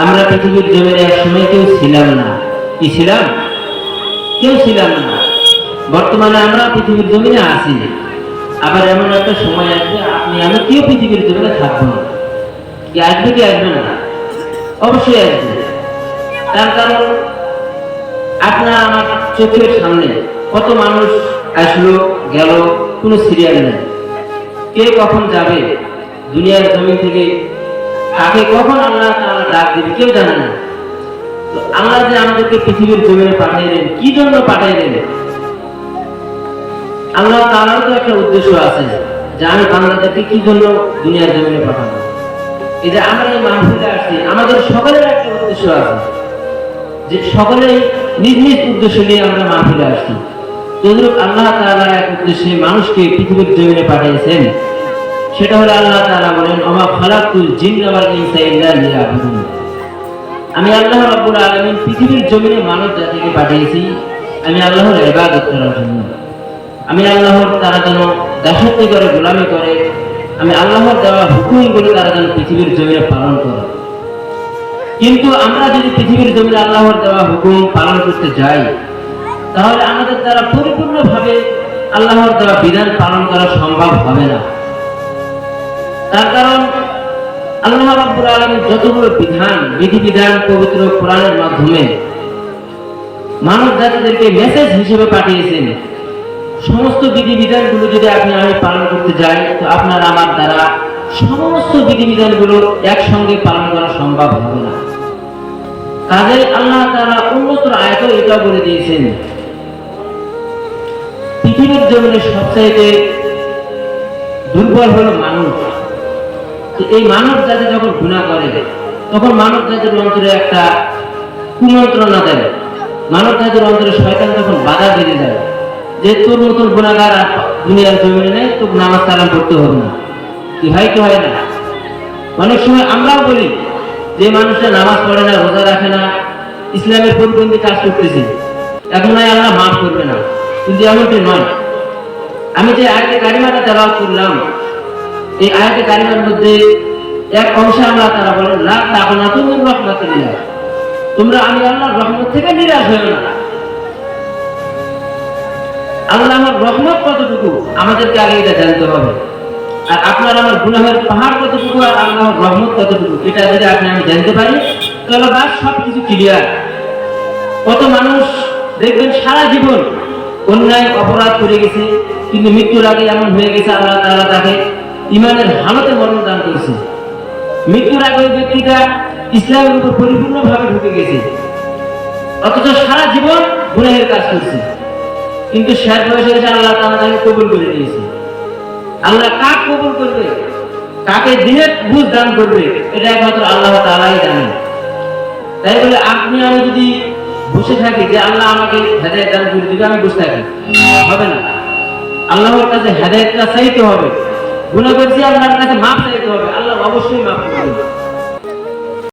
আমরা পৃথিবীর জমিনে এক সময় কেউ ছিলাম না। কি ছিলাম? কেউ ছিলাম না। বর্তমানে আমরা পৃথিবীর জমিনে আছি। আবার এমন একটা সময় আসবে আপনি আমি কেউ পৃথিবীর জমিনে থাকবো না। কি আসবে কি আসবে না? অবশ্যই আসবে। তার কারণ আপনার আমার চোখের সামনে কত মানুষ আসলো গেল, কোনো সিরিয়াল নেই। কে কখন যাবে দুনিয়ার জমি থেকে, কাকে কখন আল্লাহ তাআলা ডাক দেবে কেউ জানে না। তো আল্লাহ যে আমাদেরকে পৃথিবীর জমিনে পাঠাইলেন, কি জন্য পাঠাইলেন? আল্লাহ তাআলার তো একটা উদ্দেশ্য আছে যে আমি বান্দাদেরকে কি জন্য দুনিয়ার জমিনে পাঠাবো। এই যে আমরা এই মাহফিলে আসছি, আমাদের সকলের একটা উদ্দেশ্য আছে, যে সকলেই নিজ নিজ উদ্দেশ্য নিয়ে আমরা মাহফিলে আসছি। তদ্রুপ আল্লাহ তাআলা এক উদ্দেশ্যে মানুষকে পৃথিবীর জমিনে পাঠিয়েছেন। সেটা হলো আল্লাহ তাআলা বলেন, ওমা খালাকুল জিন্না ওয়াল ইনসা ইল্লা লিয়াবুদুন। আমি আল্লাহ রাব্বুল আলামিন পৃথিবীর জমিনে মানব জাতিকে পাঠিয়েছি আমি আল্লাহর ইবাদত করার জন্য। আমি আল্লাহর তারা যেন দাসত্ব করে, গোলামি করে, আমি আল্লাহর দেওয়া হুকুমগুলো তারা যেন পৃথিবীর জমিনে পালন করে। কিন্তু আমরা যদি পৃথিবীর জমিনে আল্লাহর দেওয়া হুকুম পালন করতে যাই, তাহলে আমাদের দ্বারা পরিপূর্ণভাবে আল্লাহর দেওয়া বিধান পালন করা সম্ভব হবে না। তার কারণ আল্লাহ রাব্বুল আলামিন যতগুলো বিধান, বিধিবিধান পবিত্র কোরআনের মাধ্যমে মানব জাতিদেরকে মেসেজ হিসেবে পাঠিয়েছেন, সমস্ত বিধিবিধানগুলো যদি আপনি আমি পালন করতে যাই, তো আপনার আমার দ্বারা সমস্ত বিধিবিধানগুলো একসঙ্গে পালন করা সম্ভব হবে না। কাজে আল্লাহ তাআলা উন্নত আয়াতে এটা বলে দিয়েছেন, পৃথিবীর জমিনে সবচাইতে দুর্বল হলো মানুষ। এই মানব জাতি যখন গুনাহ করে, তখন মানব জাতির অন্তরে একটা কুমন্ত্রণা দেয়। মানব জাতির অন্তরে শয়তান তখন বাধা বেঁধে যায় যে তোর মতন গুনাহগার আর দুনিয়ার জমিনে নেই, তোকে নামাজ কালাম পড়তে হবে না। কি হয় কি হয় না? অনেক সময় আমরাও বলি যে মানুষটা নামাজ পড়ে না, রোজা রাখে না, ইসলামের পরিপন্থী কাজ করতেছে, এখন নয় আল্লাহ মাফ করবে না। কিন্তু এমনটি নয়। আমি যে আয়াতে কারিমাটা তেলাওয়াত করলাম, এই আয়াতে কারিমার মধ্যে এক অংশে আল্লাহ তাআলা বলেন, লা তাকনাতু মিন রাহমাতিল্লাহ, তোমরা আমি আল্লাহর রহমত থেকে নিরাশ হয়ো না। আল্লাহর রহমত কতটুকু আমাদেরকে আগে এটা জানতে হবে। আর আপনার আমার গুনাহের পাহাড় কতটুকু আর আল্লাহর রহমত কতটুকু, এটা যদি আপনি আমি জানতে পারি, তাহলে বাস সবকিছু ক্লিয়ার। কত মানুষ দেখবেন সারা জীবন অন্যায় অপরাধ করে গেছে, কিন্তু মৃত্যুর আগে এমন হয়ে গেছে আল্লাহ তাআলা তাকে ইমানের হালতে মরণ দান করেছে। মৃত্যুর আগে ওই ব্যক্তিটা ইসলামের উপর পরিপূর্ণভাবে ঢুকে গেছে, অথচ সারা জীবন গুনাহের কাজ করছে, কিন্তু শেষ বয়সে এসে আল্লাহ তাআলা তাকে কবুল করে নিয়েছে। আল্লাহ কাকে কবুল করবে, কাকে দিনের বুঝ দান করবে, এটা একমাত্র আল্লাহ তাআলাই জানেন। তাই বলে আপনি আমি যদি বসে থাকি যে আল্লাহ আমাকে হেদায়েত দান করে দিবে, আমি বসে থাকি, হবে না। আল্লাহর কাছে হেদায়েতটা চাইতে হবে, গুনাহ করেছি আল্লাহর কাছে মাফ চাইতে হবে, আল্লাহ অবশ্যই মাফ করবেন।